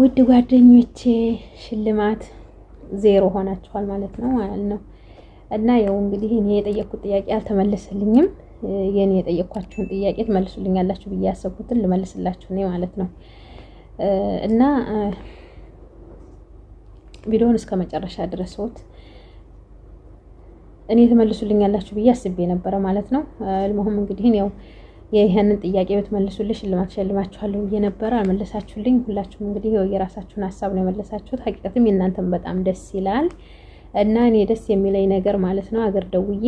ውድ ጓደኞቼ ሽልማት ዜሮ ሆናችኋል ማለት ነው። እና ያው እንግዲህ እኔ የጠየቅኩት ጥያቄ አልተመለሰልኝም። የኔ የጠየቅኳችሁን ጥያቄ ትመልሱልኛላችሁ ብዬ ያሰብኩትን ልመልስላችሁ ነው ማለት ነው። እና ቪዲዮውን እስከ መጨረሻ ድረስዎት እኔ ትመልሱልኛላችሁ ብዬ አስቤ ነበረ ማለት ነው። ለምን እንግዲህ ያው ይሄንን ጥያቄ ብትመልሱልኝ ሽልማት ሸልማችኋለሁ ብዬ ነበር፣ አልመለሳችሁልኝ። ሁላችሁም እንግዲህ የራሳችሁን ሀሳብ ነው የመለሳችሁት። ሀቂቀትም የእናንተም በጣም ደስ ይላል። እና እኔ ደስ የሚለኝ ነገር ማለት ነው አገር ደውዬ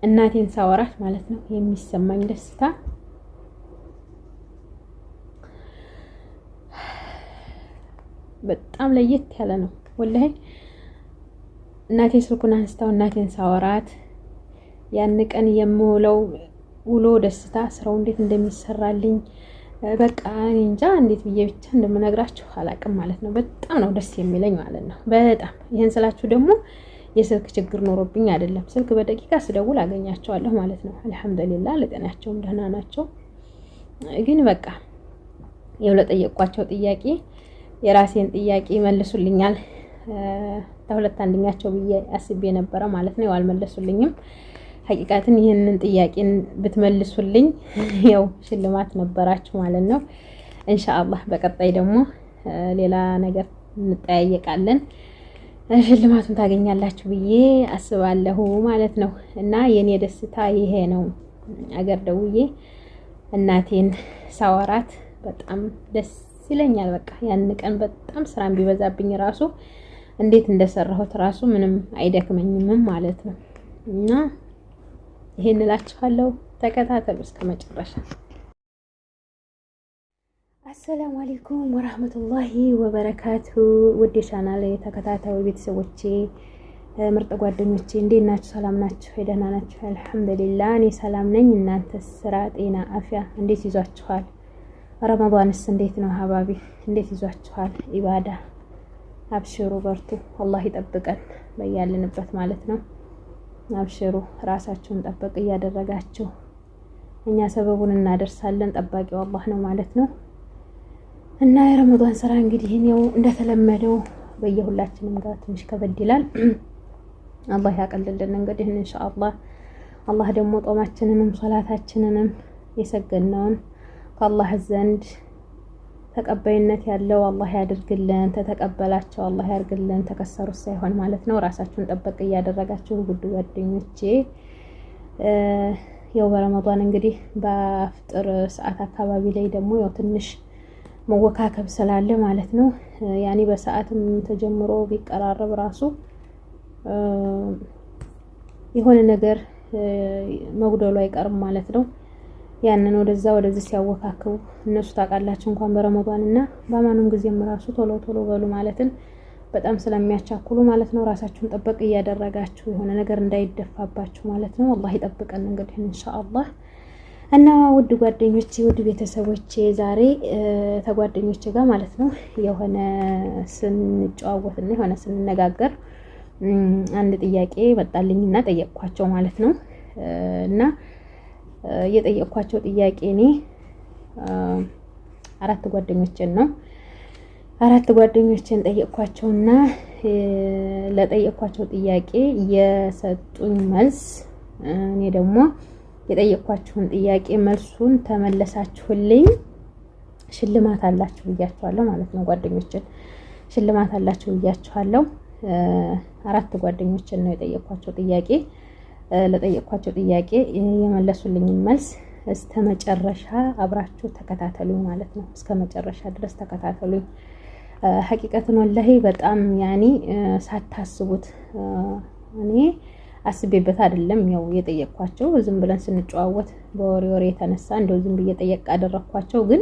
እናቴን ሳወራት ማለት ነው የሚሰማኝ ደስታ በጣም ለየት ያለ ነው ወላሂ። እናቴ ስልኩን አንስታው እናቴን ሳወራት ያን ቀን የምውለው ውሎ ደስታ ስራው እንዴት እንደሚሰራልኝ በቃ እኔ እንጃ እንዴት ብዬ ብቻ እንደምነግራችሁ አላቅም ማለት ነው። በጣም ነው ደስ የሚለኝ ማለት ነው። በጣም ይሄን ስላችሁ ደግሞ የስልክ ችግር ኖሮብኝ አይደለም። ስልክ በደቂቃ ስደውል አገኛቸዋለሁ ማለት ነው። አልሐምዱሊላህ ለጤናቸውም ደህና ናቸው። ግን በቃ ያው ለጠየቅኳቸው ጥያቄ የራሴን ጥያቄ መልሱልኛል ተሁለት አንደኛቸው ብዬ አስቤ ነበረ ማለት ነው። ያው አልመለሱልኝም። ሀቂቃትን ይሄንን ጥያቄን ብትመልሱልኝ ያው ሽልማት ነበራችሁ ማለት ነው። ኢንሻአላህ በቀጣይ ደግሞ ሌላ ነገር እንጠያየቃለን፣ ሽልማቱን ታገኛላችሁ ብዬ አስባለሁ ማለት ነው። እና የኔ ደስታ ይሄ ነው። አገር ደውዬ እናቴን ሳወራት በጣም ደስ ይለኛል። በቃ ያን ቀን በጣም ስራን ቢበዛብኝ ራሱ እንዴት እንደሰራሁት ራሱ ምንም አይደክመኝም ማለት ነው። እና ይሄን እላችኋለሁ። ተከታተሉ እስከ መጨረሻ። አሰላሙ አለይኩም ወራህመቱላሂ ወበረካቱ። ውድ ቻናሌ ተከታታዩ ቤተሰቦቼ፣ ምርጥ ጓደኞቼ እንዴት ናችሁ? ሰላም ናችሁ? ደህና ናችሁ? አልሐምዱሊላህ እኔ ሰላም ነኝ። እናንተስ ስራ፣ ጤና፣ አፍያ እንዴት ይዟችኋል? ረመዳንስ እንዴት ነው? ሀባቢ እንዴት ይዟችኋል? ኢባዳ አብሽሩ፣ በርቱ። አላህ ይጠብቀን በያልንበት ማለት ነው። አብሽሩ፣ ራሳችሁን ጠበቅ እያደረጋችሁ እኛ ሰበቡን እናደርሳለን። ጠባቂው አላህ ነው ማለት ነው። እና የረመዳን ስራ እንግዲህ ያው እንደተለመደው በየሁላችንም ጋር ትንሽ ከበድ ይላል። አላህ ያቀልልን እንግዲህ ኢንሻአላህ። አላህ ደግሞ ጦማችንንም ሶላታችንንም የሰገነውን ከአላህ ዘንድ ተቀባይነት ያለው አላህ ያድርግልን። ተተቀበላቸው አላህ ያድርግልን። ተከሰሩት ሳይሆን ማለት ነው። ራሳችሁን ጠበቅ እያደረጋችሁ ውድ ጓደኞቼ። ያው በረመዳን እንግዲህ በአፍጥር ሰዓት አካባቢ ላይ ደግሞ ያው ትንሽ መወካከብ ስላለ ማለት ነው። ያኔ በሰዓትም ተጀምሮ ቢቀራረብ ራሱ የሆነ ነገር መጉደሉ አይቀርም ማለት ነው። ያንን ወደዚህ ሲያወካክቡ እነሱ ታውቃላችሁ እንኳን በረመዳን እና በማንም ጊዜም ራሱ ቶሎ ቶሎ በሉ ማለትን በጣም ስለሚያቻኩሉ ማለት ነው። ራሳችሁን ጠበቅ እያደረጋችሁ የሆነ ነገር እንዳይደፋባችሁ ማለት ነው። አላህ ይጠብቀን እንግዲህ ኢንሻአላህ። እና ውድ ጓደኞቼ፣ ውድ ቤተሰቦቼ ዛሬ ተጓደኞቼ ጋር ማለት ነው የሆነ ስንጨዋወትና የሆነ ስንነጋገር አንድ ጥያቄ መጣልኝና ጠየቅኳቸው ማለት ነው። እና የጠየቅኳቸው ጥያቄ እኔ አራት ጓደኞችን ጠየቅኳቸውና ለጠየቅኳቸው ጥያቄ የሰጡኝ መልስ እኔ ደግሞ የጠየቅኳችሁን ጥያቄ መልሱን ተመለሳችሁልኝ ሽልማት አላችሁ ብያችኋለሁ ማለት ነው። ጓደኞችን ሽልማት አላችሁ ብያችኋለሁ። አራት ጓደኞችን ነው የጠየቅኳቸው ጥያቄ። ለጠየቅኳቸው ጥያቄ የመለሱልኝ መልስ እስከ መጨረሻ አብራችሁ ተከታተሉኝ ማለት ነው። እስከ መጨረሻ ድረስ ተከታተሉኝ። ሐቂቀትን ወላሂ በጣም ያኒ ሳታስቡት እኔ አስቤበት አይደለም ያው የጠየቅኳቸው። ዝም ብለን ስንጨዋወት በወሬ የተነሳ እንደው ዝም ብዬ ጠየቅ አደረኳቸው። ግን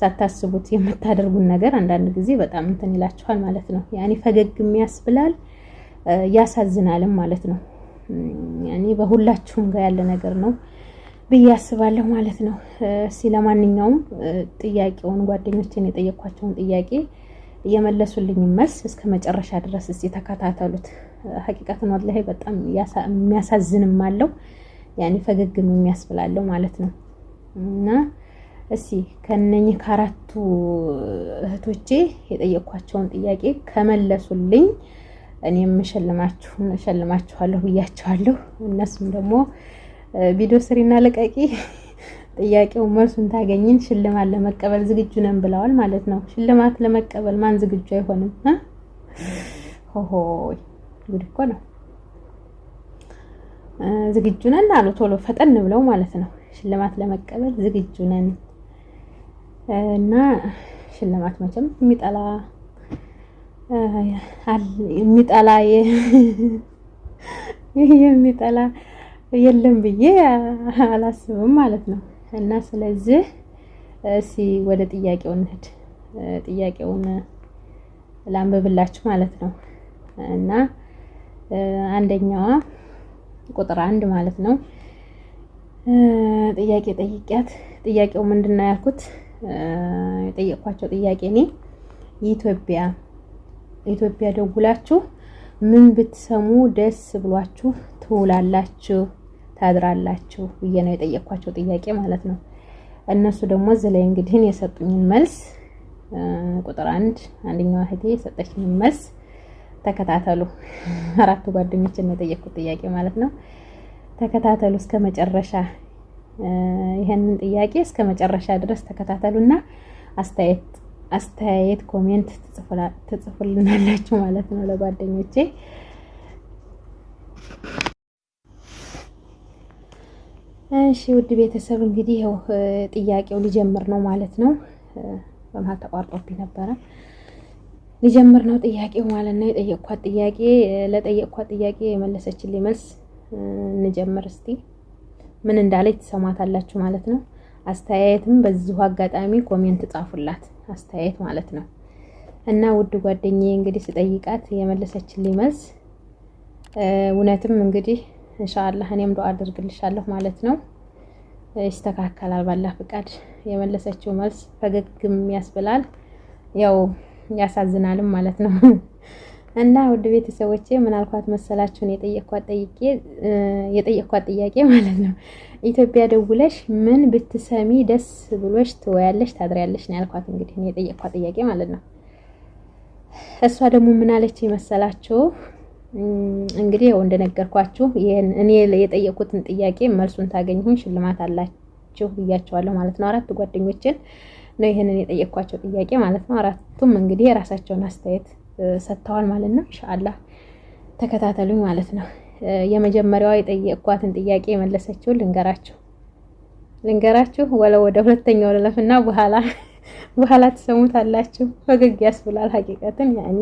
ሳታስቡት የምታደርጉን ነገር አንዳንድ ጊዜ በጣም እንትን ይላችኋል ማለት ነው። ያኒ ፈገግም ያስብላል ያሳዝናልም ማለት ነው። ያኔ በሁላችሁም ጋር ያለ ነገር ነው ብዬ አስባለሁ ማለት ነው። ለማንኛውም ጥያቄውን ጓደኞቼን የጠየቅኳቸውን ጥያቄ የመለሱልኝ መልስ እስከ መጨረሻ ድረስ እስቲ ተከታተሉት። ሐቂቀትን ወላሂ በጣም የሚያሳዝንም አለው ያኔ ፈገግም የሚያስብላለው ማለት ነው። እና እስቲ ከነኚህ ከአራቱ እህቶቼ የጠየኳቸውን ጥያቄ ከመለሱልኝ እኔም ሸልማችኋለሁ ብያቸዋለሁ። እነሱም ደግሞ ቪዲዮ ስሪና ለቀቂ ጥያቄው መልሱን ታገኝን ሽልማት ለመቀበል ዝግጁ ነን ብለዋል ማለት ነው። ሽልማት ለመቀበል ማን ዝግጁ አይሆንም? ሆሆይ ጉድ እኮ ነው። ዝግጁ ነን አሉ ቶሎ ፈጠን ብለው ማለት ነው። ሽልማት ለመቀበል ዝግጁ ነን እና ሽልማት መቼም የሚጠላ የለም ብዬ አላስብም ማለት ነው። እና ስለዚህ ወደ ጥያቄው እንሂድ። ጥያቄውን ላንብብላችሁ ማለት ነው። እና አንደኛዋ ቁጥር 1 ማለት ነው ጥያቄ ጠይቂያት። ጥያቄው ምንድነው ያልኩት? የጠየኳቸው ጥያቄ እኔ ኢትዮጵያ ደውላችሁ ምን ብትሰሙ ደስ ብሏችሁ ትውላላችሁ ታድራላችሁ ብዬ ነው የጠየኳቸው ጥያቄ ማለት ነው። እነሱ ደግሞ እዚህ ላይ እንግዲህ የሰጡኝን መልስ ቁጥር 1 አንደኛዋ እህቴ የሰጠችኝን መልስ ተከታተሉ። አራቱ ጓደኞችን ነው የጠየኩት ጥያቄ ማለት ነው። ተከታተሉ እስከ መጨረሻ። ይሄንን ጥያቄ እስከ መጨረሻ ድረስ ተከታተሉና አስተያየት ኮሜንት ትጽፉልናላችሁ ማለት ነው ለጓደኞቼ። እሺ ውድ ቤተሰብ እንግዲህ ያው ጥያቄው ሊጀምር ነው ማለት ነው። በመሀል ተቋርጦብኝ ነበረ። ሊጀምር ነው ጥያቄው ማለት ነው። ለጠየቅኳት ጥያቄ የመለሰችልኝ መልስ እንጀምር እስቲ። ምን እንዳለች ትሰማታላችሁ ማለት ነው። አስተያየትም በዚሁ አጋጣሚ ኮሜንት ጻፉላት፣ አስተያየት ማለት ነው። እና ውድ ጓደኛዬ እንግዲህ ስጠይቃት የመለሰችልኝ መልስ እውነትም እንግዲህ ኢንሻአላህ እኔም ዱአ አድርግልሻለሁ ማለት ነው። ይስተካከላል ባላህ ፍቃድ። የመለሰችው መልስ ፈገግም ያስብላል፣ ያው ያሳዝናልም ማለት ነው። እና ውድ ቤተሰቦቼ ምን አልኳት መሰላችሁን? የጠየኳት ጥያቄ ማለት ነው ኢትዮጵያ ደውለሽ ምን ብትሰሚ ደስ ብሎሽ ትወያለሽ ታድሪያለሽ ነው ያልኳት። እንግዲህ እኔ የጠየኳት ጥያቄ ማለት ነው። እሷ ደግሞ ምን አለች መሰላችሁ? እንግዲህ ያው እንደነገርኳችሁ ይሄን እኔ የጠየኩትን ጥያቄ መልሱን ታገኙኝ ሽልማት አላችሁ ብያቸዋለሁ ማለት ነው። አራት ጓደኞችን ነው ይሄንን የጠየኳቸው ጥያቄ ማለት ነው። አራቱም እንግዲህ የራሳቸውን አስተያየት ሰጥተዋል ማለት ነው። ኢንሻአላህ ተከታተሉኝ ማለት ነው። የመጀመሪያዋ የጠየኳትን ጥያቄ የመለሰችውን ልንገራችሁ ወደ ሁለተኛው ለለፍና በኋላ ትሰሙታላችሁ። ፈገግ ያስብላል ሀቂቀትን ያኒ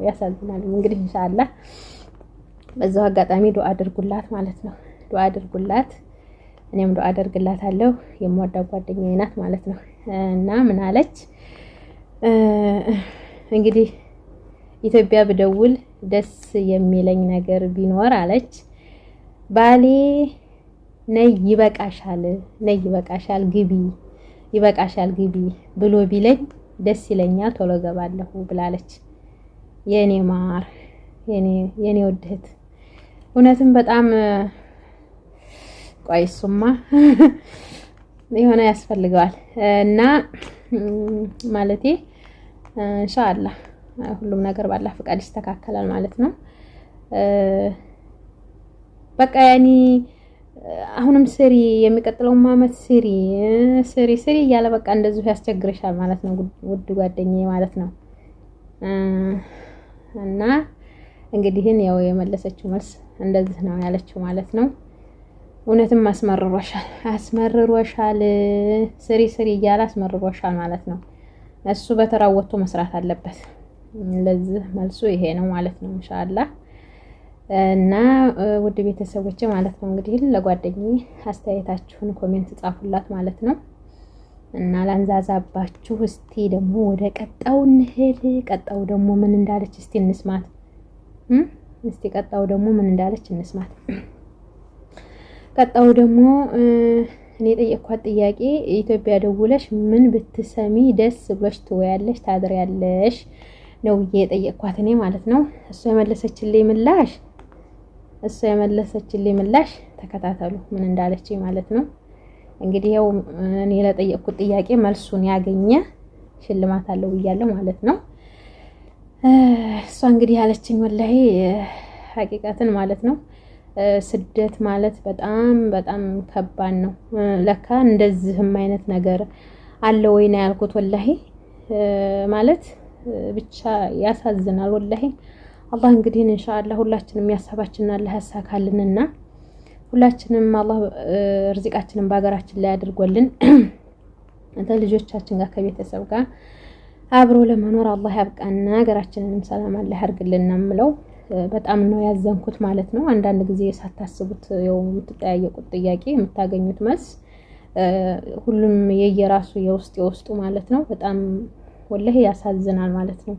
ያሳዝናል። እንግዲህ ኢንሻአላህ በዛው አጋጣሚ ዱአ አድርጉላት ማለት ነው። ዱአ አድርጉላት፣ እኔም ዱአ አደርግላታለሁ። የምወዳት ጓደኛዬ ናት ማለት ነው። እና ምን አለች እንግዲህ ኢትዮጵያ ብደውል ደስ የሚለኝ ነገር ቢኖር አለች ባሌ ነይ ይበቃሻል ግቢ ብሎ ቢለኝ ደስ ይለኛል ቶሎ ገባለሁ ብላለች። የኔ ማር የኔ ወድህት እውነትም በጣም ቆይሱማ የሆነ ያስፈልገዋል እና ማለቴ ኢንሻአላህ ሁሉም ነገር ባላህ ፍቃድ ይስተካከላል ማለት ነው። በቃ ያኒ አሁንም ስሪ የሚቀጥለው አመት ስሪ እያለ በቃ እንደዚሁ ያስቸግርሻል ማለት ነው ውድ ጓደኛዬ ማለት ነው። እና እንግዲህ ያው የመለሰችው መልስ እንደዚህ ነው ያለችው ማለት ነው። እውነትም አስመርሮሻል ስሪ እያለ አስመርሮሻል ማለት ነው። እሱ በተራው ወጥቶ መስራት አለበት። ለዚህ መልሱ ይሄ ነው ማለት ነው ኢንሻአላህ። እና ውድ ቤተሰቦቼ ማለት ነው እንግዲህ ለጓደኛዬ አስተያየታችሁን ኮሜንት ጻፉላት ማለት ነው። እና ላንዛዛባችሁ እስቲ ደግሞ ወደ ቀጣው እንሄድ። ቀጣው ደግሞ ምን እንዳለች እስቲ እንስማት። ቀጣው ደግሞ ምን እንዳለች እንስማት። ቀጣው ደግሞ እኔ የጠየኳት ጥያቄ ኢትዮጵያ ደውለሽ ምን ብትሰሚ ደስ ብሎሽ ትወያለሽ ታድሪያለሽ ነው የጠየኳት እኔ ማለት ነው። እሷ የመለሰችልኝ ምላሽ ተከታተሉ ምን እንዳለች ማለት ነው። እንግዲህ ያው እኔ ለጠየቅኩት ጥያቄ መልሱን ያገኘ ሽልማት አለው ብያለሁ ማለት ነው። እሷ እንግዲህ ያለችኝ ወላሂ ሐቂቃትን ማለት ነው ስደት ማለት በጣም በጣም ከባድ ነው። ለካ እንደዚህም አይነት ነገር አለ ወይ ነው ያልኩት። ወላሂ ማለት ብቻ ያሳዝናል ወላሂ። አላህ እንግዲህ ኢንሻአላህ ሁላችንም ያሳባችንን አላህ ያሳካልንና ሁላችንም አላህ ርዝቃችንን በሀገራችን ላይ አድርጎልን ልጆቻችን ጋር ከቤተሰብ ጋር አብሮ ለመኖር አላህ ያብቃና ሀገራችንንም ሰላም አላህ ያርግልን ነው የምለው። በጣም ነው ያዘንኩት ማለት ነው። አንዳንድ ጊዜ ሳታስቡት ያው የምትጠያየቁት ጥያቄ የምታገኙት መልስ ሁሉም የየራሱ የውስጡ ማለት ነው። በጣም ወላሂ ያሳዝናል ማለት ነው።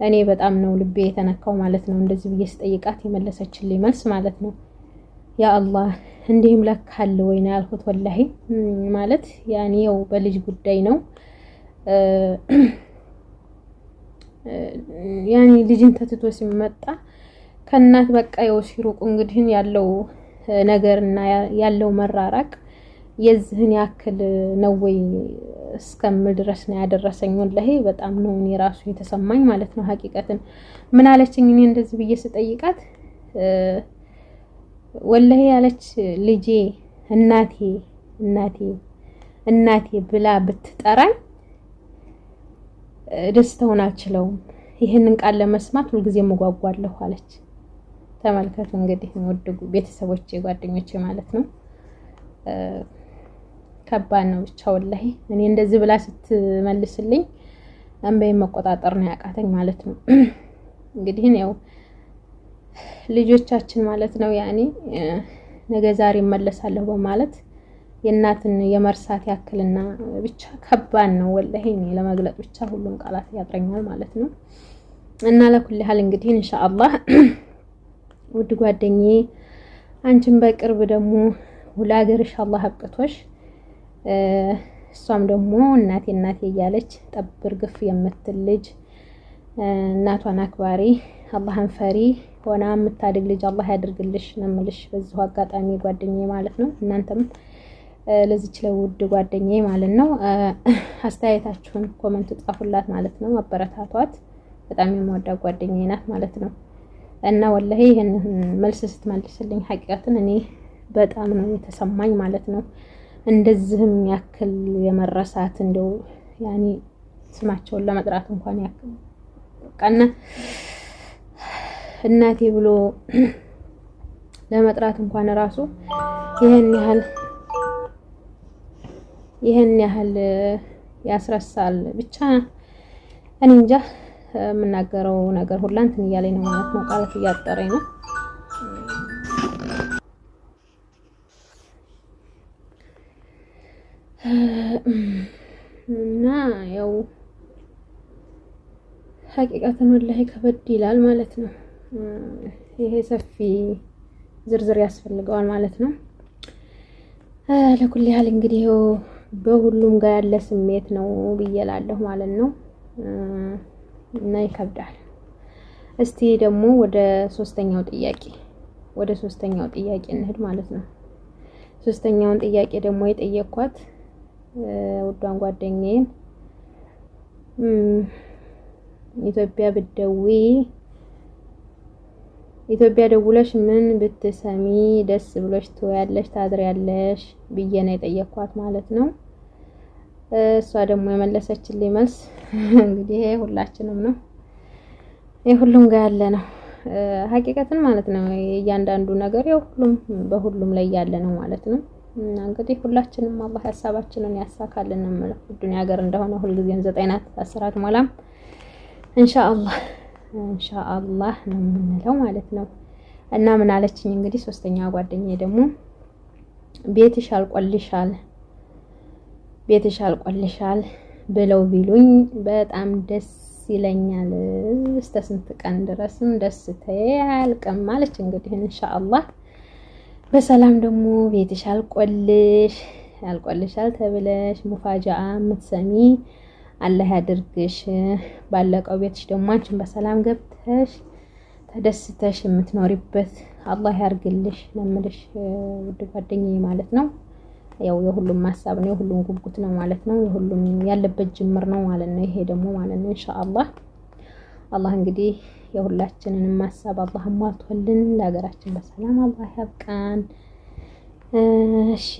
እኔ በጣም ነው ልቤ የተነካው ማለት ነው። እንደዚህ ብዬ ስጠይቃት የመለሰችልኝ መልስ ማለት ነው ያ አላህ እንዲህም ለካ አለ ወይ ነው ያልኩት። ወላሂ ማለት ያኔ ያው በልጅ ጉዳይ ነው ያኔ ልጅን ተትቶ ሲመጣ ከእናት በቃ ያው ሲሩቁ እንግዲህ ያለው ነገርና ያለው መራራቅ የዚህን ያክል ነው ወይ እስከምል ድረስ ነው ያደረሰኝ። ወላሂ በጣም ነው እኔ ራሱ የተሰማኝ ማለት ነው። ሐቂቀትን ምን አለችኝ እኔ እንደዚህ ብዬ ስጠይቃት ወላሂ ያለች ልጄ እናቴ ብላ ብትጠራኝ ደስታውን አልችለውም። ይሄንን ቃል ለመስማት ሁልጊዜ መጓጓለሁ አለች። ተመልከቱ እንግዲህ ወደ ቤተሰቦቼ ጓደኞቼ ማለት ነው። ከባድ ነው ብቻ ወላሂ። እኔ እንደዚህ ብላ ስትመልስልኝ እንበይን መቆጣጠር ነው ያቃተኝ ማለት ነው። እንግዲህ ነው ልጆቻችን ማለት ነው ያኔ ነገ ዛሬ እመለሳለሁ በማለት የእናትን የመርሳት ያክልና ብቻ ከባድ ነው ወላሂ። እኔ ለመግለጽ ብቻ ሁሉም ቃላት ያጥረኛል ማለት ነው። እና ለኩል ሐል እንግዲህ ኢንሻአላህ ውድ ጓደኛዬ አንቺም በቅርብ ደግሞ ለሀገርሽ አላህ አብቅቶሽ እሷም ደግሞ እናቴ እያለች ጠብር ግፍ የምትል ልጅ እናቷን አክባሪ አላህን ፈሪ ሆና የምታድግ ልጅ አላህ ያድርግልሽ ነው የምልሽ በዚሁ አጋጣሚ ጓደኛዬ ማለት ነው። እናንተም ለዚች ለውድ ጓደኛዬ ማለት ነው አስተያየታችሁን ኮሜንት ጻፉላት ማለት ነው። አበረታቷት። በጣም የምወዳት ጓደኛዬ ናት ማለት ነው። እና ወላሂ ይሄን መልስ ስትመልስልኝ ሐቂቀትን እኔ በጣም ነው የተሰማኝ ማለት ነው። እንደዚህም ያክል የመረሳት እንደው ያኔ ስማቸውን ለመጥራት እንኳን ያክል ቀና እናቴ ብሎ ለመጥራት እንኳን ራሱ ይሄን ያህል ያስረሳል። ብቻ እኔ እንጃ የምናገረው ነገር ሁላ እንትን እያለኝ ነው ማለት ነው። ቃላት እያጠረኝ ነው። እና ያው ሐቂቀትን ወላሂ ከበድ ይላል ማለት ነው። ይሄ ሰፊ ዝርዝር ያስፈልገዋል ማለት ነው። ለኩል ያህል እንግዲህ በሁሉም ጋር ያለ ስሜት ነው ብዬላለሁ ማለት ነው። እና ይከብዳል። እስቲ ደግሞ ወደ ሶስተኛው ጥያቄ እንሂድ ማለት ነው። ሶስተኛውን ጥያቄ ደግሞ የጠየኳት ውዷን ጓደኛዬን ኢትዮጵያ ደውለሽ ምን ብትሰሚ ደስ ብሎሽ ትወያለሽ ታድሪያለሽ ብዬ ነው የጠየኳት ማለት ነው። እሷ ደግሞ የመለሰችልኝ መልስ እንግዲህ ሁላችንም ነው የሁሉም ጋር ያለ ነው ሐቂቀትን ማለት ነው። እያንዳንዱ ነገር ሁሉም በሁሉም ላይ ያለ ነው ማለት ነው። እና እንግዲህ ሁላችንም አላህ ሐሳባችንን ያሳካልን ነው የምለው። ዱንያ ሀገር እንደሆነ ሁልጊዜም 9 ናት 10 ሞላም ኢንሻአላህ ነው የምንለው ማለት ነው። እና ምን አለችኝ እንግዲህ ሶስተኛዋ ጓደኛዬ ደግሞ ቤትሽ አልቆልሻል ብለው ቢሉኝ በጣም ደስ ይለኛል። እስከ ስንት ቀን ድረስም ደስታዬ አያልቅም ማለች። እንግዲህ ኢንሻአላህ በሰላም ደግሞ ቤትሽ አልቆልሻል ተብለሽ ሙፋጃአ የምትሰሚ አላህ ያድርግሽ። ባለቀው ቤትሽ ደግሞ አንቺን በሰላም ገብተሽ ተደስተሽ የምትኖሪበት አላህ ያርግልሽ ለምልሽ ውድ ጓደኛዬ ማለት ነው። ያው የሁሉም ሀሳብ ነው፣ የሁሉም ጉጉት ነው ማለት ነው። የሁሉም ያለበት ጅምር ነው ማለት ነው። ይሄ ደግሞ ማለት ነው ኢንሻአላህ አላህ እንግዲህ የሁላችንንም ሀሳብ አላህ አሟልቶልን ለሀገራችን በሰላም አላህ ያብቃን። እሺ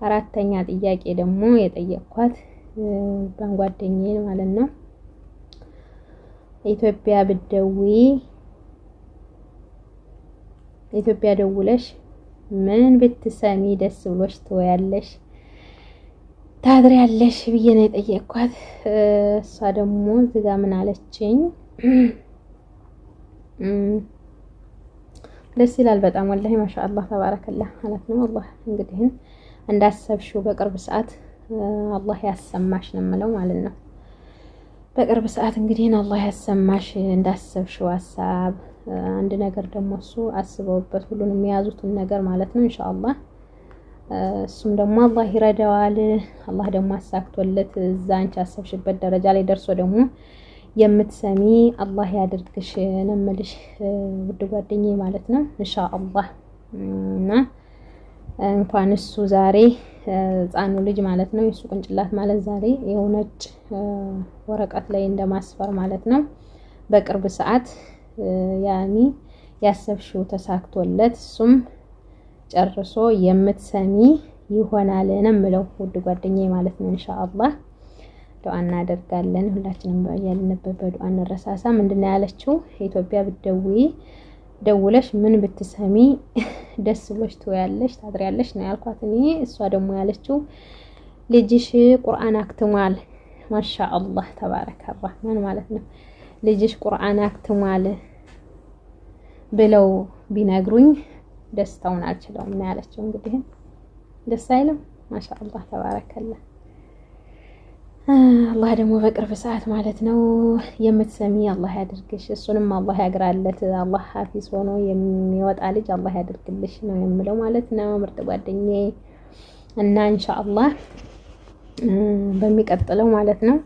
አራተኛ ጥያቄ ደግሞ የጠየቅኳት ጓደኛዬ ማለት ነው ኢትዮጵያ ደውለሽ ምን ብትሰሚ ደስ ብሎሽ ትወያለሽ ታድሪያለሽ ብዬ ነው የጠየቅኳት። እሷ ደግሞ እዚህ ጋር ምን አለችኝ? ደስ ይላል በጣም ወላሂ ማሻአላህ ተባረከላህ ማለት ነው። አላህ እንግዲህ እንዳሰብሽው በቅርብ ሰዓት አላህ ያሰማሽ ነው የምለው ማለት ነው። በቅርብ ሰዓት እንግዲህ አላህ ያሰማሽ እንዳሰብሽው ሀሳብ። አንድ ነገር ደግሞ እሱ አስበውበት ሁሉንም የያዙትን ነገር ማለት ነው ኢንሻአላህ እሱም ደግሞ አላህ ይረዳዋል። አላህ ደግሞ አሳክቶለት እዛ አንቺ አሰብሽበት ደረጃ ላይ ደርሶ ደግሞ የምትሰሚ አላህ ያድርግሽ ነው የምልሽ ውድ ጓደኛዬ ማለት ነው ኢንሻአላህ። እና እንኳን እሱ ዛሬ ህፃኑ ልጅ ማለት ነው የሱ ቅንጭላት ማለት ዛሬ ይኸው ነጭ ወረቀት ላይ እንደማስፈር ማለት ነው በቅርብ ሰዓት ያኒ ያሰብሽው ተሳክቶለት እሱም ጨርሶ የምትሰሚ ይሆናል ነው የምለው ውድ ጓደኛዬ ማለት ነው ኢንሻአላህ። ዱአ እናደርጋለን ሁላችንም ያለንበት በዱአ እንረሳሳ። ምንድነው ያለችው? ኢትዮጵያ ደውለሽ ምን ብትሰሚ ደስ ብሎሽ ትወያለሽ ታድሪያለሽ ነው ያልኳት እኔ። እሷ ደግሞ ያለችው ልጅሽ ቁርአን አክትሟል ማሻአላህ ተባረከ አላህ ማለት ነው ልጅሽ ቁርአን አክትሟል ብለው ቢነግሩኝ ደስታውን አልችለውም ነው ያለችው። እንግዲህ ደስ አይልም? ማሻአላህ ተባረከላህ። አላህ ደግሞ በቅርብ ሰዓት ማለት ነው የምትሰሚ አላህ ያድርግሽ፣ እሱንም አላህ ያግራለት። አላህ ሐፊዝ ሆኖ የሚወጣ ልጅ አላህ ያድርግልሽ ነው የምለው ማለት ነው ምርጥ ጓደኛዬ። እና ኢንሻአላህ በሚቀጥለው ማለት ነው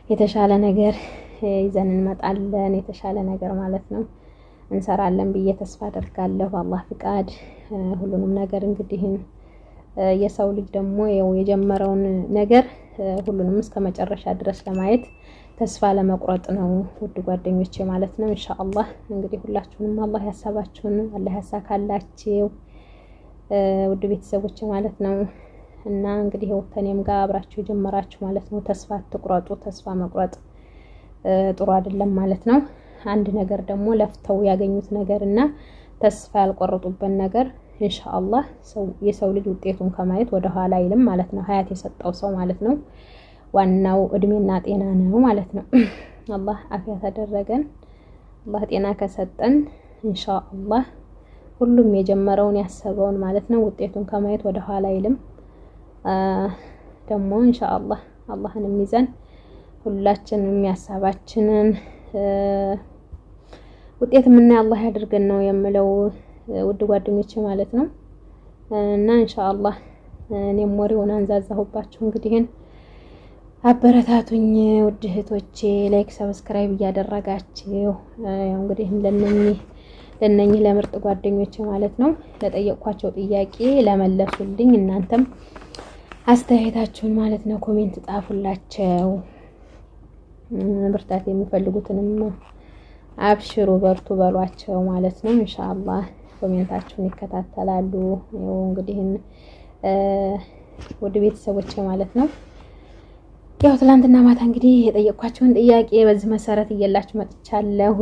የተሻለ ነገር ይዘን እንመጣለን፣ የተሻለ ነገር ማለት ነው እንሰራለን ብዬ ተስፋ አደርጋለሁ በአላህ ፍቃድ። ሁሉንም ነገር እንግዲህ የሰው ልጅ ደግሞ የጀመረውን ነገር ሁሉንም እስከ መጨረሻ ድረስ ለማየት ተስፋ ለመቁረጥ ነው ውድ ጓደኞቼ ማለት ነው ኢንሻአላህ። እንግዲህ ሁላችሁንም አላህ ያሳባችሁን አላህ ያሳካላችሁ ውድ ቤተሰቦቼ ማለት ነው። እና እንግዲህ ወተኔም ጋር አብራችሁ የጀመራችሁ ማለት ነው ተስፋ አትቁረጡ። ተስፋ መቁረጥ ጥሩ አይደለም ማለት ነው። አንድ ነገር ደግሞ ለፍተው ያገኙት ነገር እና ተስፋ ያልቆረጡበት ነገር ኢንሻአላህ የሰው ልጅ ውጤቱን ከማየት ወደ ኋላ አይልም ማለት ነው። ሀያት የሰጠው ሰው ማለት ነው ዋናው እድሜና ጤና ነው ማለት ነው። አላህ አፊያ ተደረገን አላህ ጤና ከሰጠን ኢንሻአላህ ሁሉም የጀመረውን ያሰበውን ማለት ነው ውጤቱን ከማየት ወደ ኋላ አይልም። ደግሞ ኢንሻአላህ አላህን የሚይዘን ሁላችንም የሚያሳባችንን ውጤት የምናይ አላህ ያድርገን ነው የምለው ውድ ጓደኞቼ ማለት ነው። እና ኢንሻአላህ እኔም ወሬውን አንዛዛሁባችሁ እንግዲህ አበረታቱኝ ውድ እህቶቼ፣ ላይክ ሰብስክራይብ እያደረጋችሁ ያው እንግዲህ ለነኚህ ለምርጥ ጓደኞቼ ማለት ነው ለጠየቅኳቸው ጥያቄ ለመለሱልኝ እናንተም አስተያየታችሁን ማለት ነው ኮሜንት ጻፉላቸው። ብርታት የሚፈልጉትንም አብሽሩ በርቱ በሏቸው ማለት ነው ኢንሻአላህ። ኮሜንታችሁን ይከታተላሉ። ያው እንግዲህ ወደ ቤተሰቦቼ ማለት ነው ያው ትላንትና ማታ እንግዲህ የጠየቅኳቸውን ጥያቄ በዚህ መሰረት እየላችሁ መጥቻለሁ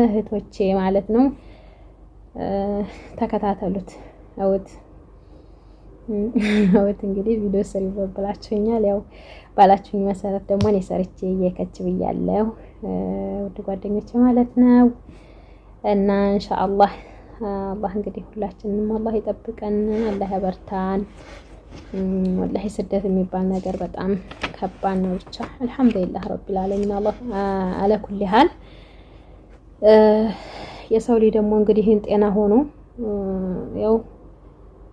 እህቶቼ ማለት ነው። ተከታተሉት። አውት እንግዲህ ቪዲዮ ስሪ ብላችሁኛል። ያው ባላችሁኝ መሰረት ደግሞ እኔ ሰርቼ እየከች ብያለሁ ውድ ጓደኞቼ ማለት ነው። እና ኢንሻአላህ አላህ እንግዲህ ሁላችንንም አላህ ይጠብቀን፣ አላህ ያበርታን። ወላሂ ስደት የሚባል ነገር በጣም ከባድ ነው። ብቻ አልহামዱሊላህ ረቢል ዓለሚን አላህ አለ ኩሊ ሐል። የሰው ልጅ ደግሞ እንግዲህ ጤና ሆኖ ያው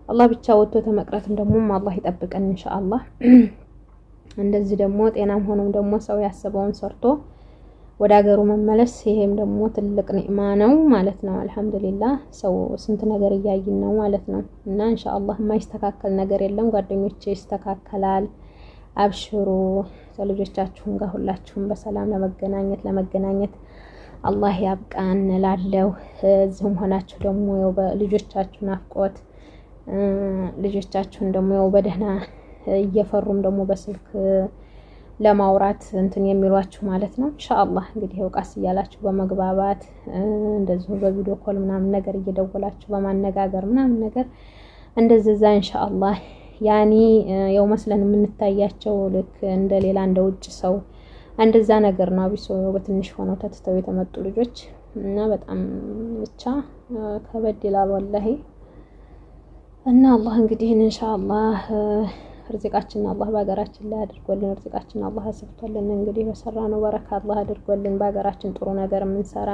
አላህ ብቻ ወጥቶ ተመቅረትም ደግሞ አላህ ይጠብቀን ኢንሻአላህ። እንደዚህ ደግሞ ጤናም ሆኖም ደግሞ ሰው ያሰበውን ሰርቶ ወደ ሀገሩ መመለስ ይሄም ደግሞ ትልቅ ኒዕማ ነው ማለት ነው። አልহামዱሊላህ ሰው ስንት ነገር እያየን ነው ማለት ነው። እና ኢንሻአላህ የማይስተካከል ነገር የለም ጓደኞቼ፣ ይስተካከላል። አብሽሩ። ከልጆቻችሁም ጋር ሁላችሁም በሰላም ለመገናኘት አላህ ያብቃን እላለሁ። እዚህም ሆናችሁ ደግሞ ያው በልጆቻችሁ ናፍቆት ልጆቻችሁን ደግሞ ያው በደህና እየፈሩም ደግሞ በስልክ ለማውራት እንትን የሚሏችሁ ማለት ነው። ኢንሻአላህ እንግዲህ ያው ቃስ እያላችሁ በመግባባት እንደዚሁ በቪዲዮ ኮል ምናምን ነገር እየደወላችሁ በማነጋገር ምናምን ነገር እንደዛ ኢንሻአላህ ያኒ ያው መስለን የምንታያቸው ልክ እንደሌላ እንደ ውጭ ሰው እንደዛ ነገር ነው። አብሶ በትንሽ ሆነው ተትተው የተመጡ ልጆች እና በጣም ብቻ ከበድ ይላል ወላሂ። እና አላህ እንግዲህ ኢንሻአላህ ርዝቃችን አላህ በሀገራችን ላይ አድርጎልን ርዝቃችን አላህ አስፍቶልን እንግዲህ በሰራነው በረካ አላህ አድርጎልን በሀገራችን ጥሩ ነገር የምንሰራ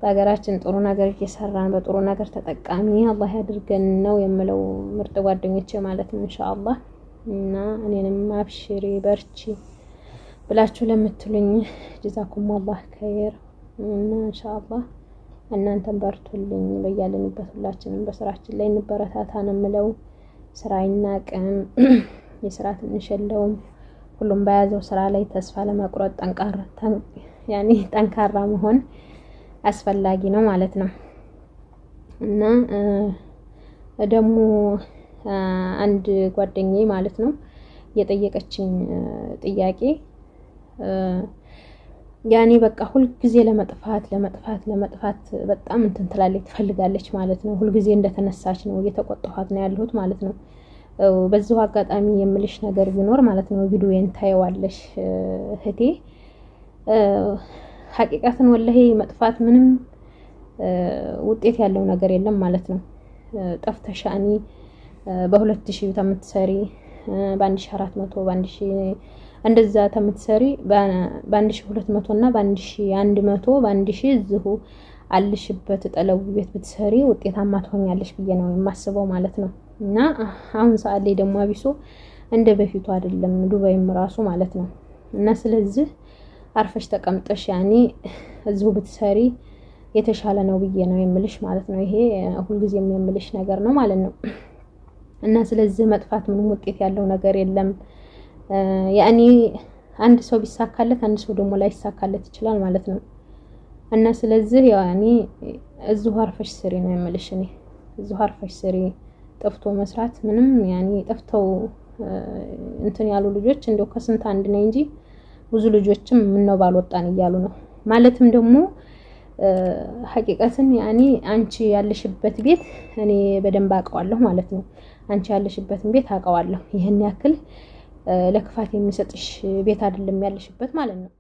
በሀገራችን ጥሩ ነገር እየሰራን በጥሩ ነገር ተጠቃሚ አላህ ያድርገን ነው የምለው ምርጥ ጓደኞቼ ማለት ነው ኢንሻአላህ። እና እኔንም አብሽሪ በርቺ ብላችሁ ለምትሉኝ ጀዛኩም አላህ ኸይር እና ኢንሻአላህ እናንተም በርቱልኝ በያለንበት ሁላችንም በስራችን ላይ እንበረታታ ነው የምለው። ስራ ይናቅም የስራ ትንሽ የለውም። ሁሉም በያዘው ስራ ላይ ተስፋ ለመቁረጥ ጠንካራ መሆን አስፈላጊ ነው ማለት ነው። እና ደግሞ አንድ ጓደኛዬ ማለት ነው የጠየቀችኝ ጥያቄ ያኔ በቃ ሁሉ ጊዜ ለመጥፋት በጣም እንትን ትላለች ትፈልጋለች ማለት ነው። ሁሉ ጊዜ እንደተነሳች ነው እየተቆጣኋት ነው ያለሁት ማለት ነው። በዚሁ አጋጣሚ የምልሽ ነገር ቢኖር ማለት ነው ቪዲዮን ታየዋለሽ እህቴ። ሐቂቃትን ወላሂ መጥፋት ምንም ውጤት ያለው ነገር የለም ማለት ነው። ጠፍተሻኒ በ2000 ተምትሰሪ በ1400 በ1000 እንደዛ ተምትሰሪ በ1200 እና በ1100 በ1000 እዚሁ አልሽበት ጠለቡ ቤት ብትሰሪ ውጤታማ ትሆኛለሽ ብዬ ነው የማስበው ማለት ነው። እና አሁን ሰዓት ላይ ደግሞ አብሶ እንደ በፊቱ አይደለም ዱባይም ራሱ ማለት ነው። እና ስለዚህ አርፈሽ ተቀምጠሽ ያኔ እዚሁ ብትሰሪ የተሻለ ነው ብዬ ነው የምልሽ ማለት ነው። ይሄ ሁልጊዜም የምልሽ ነገር ነው ማለት ነው። እና ስለዚህ መጥፋት ምንም ውጤት ያለው ነገር የለም። ያኔ አንድ ሰው ቢሳካለት አንድ ሰው ደግሞ ላይሳካለት ይችላል ማለት ነው። እና ስለዚህ ያኔ እዚሁ አርፈሽ ስሪ ነው የምልሽ እኔ። እዚሁ አርፈሽ ስሪ። ጠፍቶ መስራት ምንም ያኔ ጠፍተው እንትን ያሉ ልጆች እንደው ከስንት አንድ ነው እንጂ ብዙ ልጆችም ምነው ባልወጣን እያሉ ነው ማለትም ደግሞ ሐቂቀትን ያኔ አንቺ ያለሽበት ቤት እኔ በደንብ አውቀዋለሁ ማለት ነው። አንቺ ያለሽበትን ቤት አውቀዋለሁ። ይሄን ያክል ለክፋት የሚሰጥሽ ቤት አይደለም ያለሽበት ማለት ነው።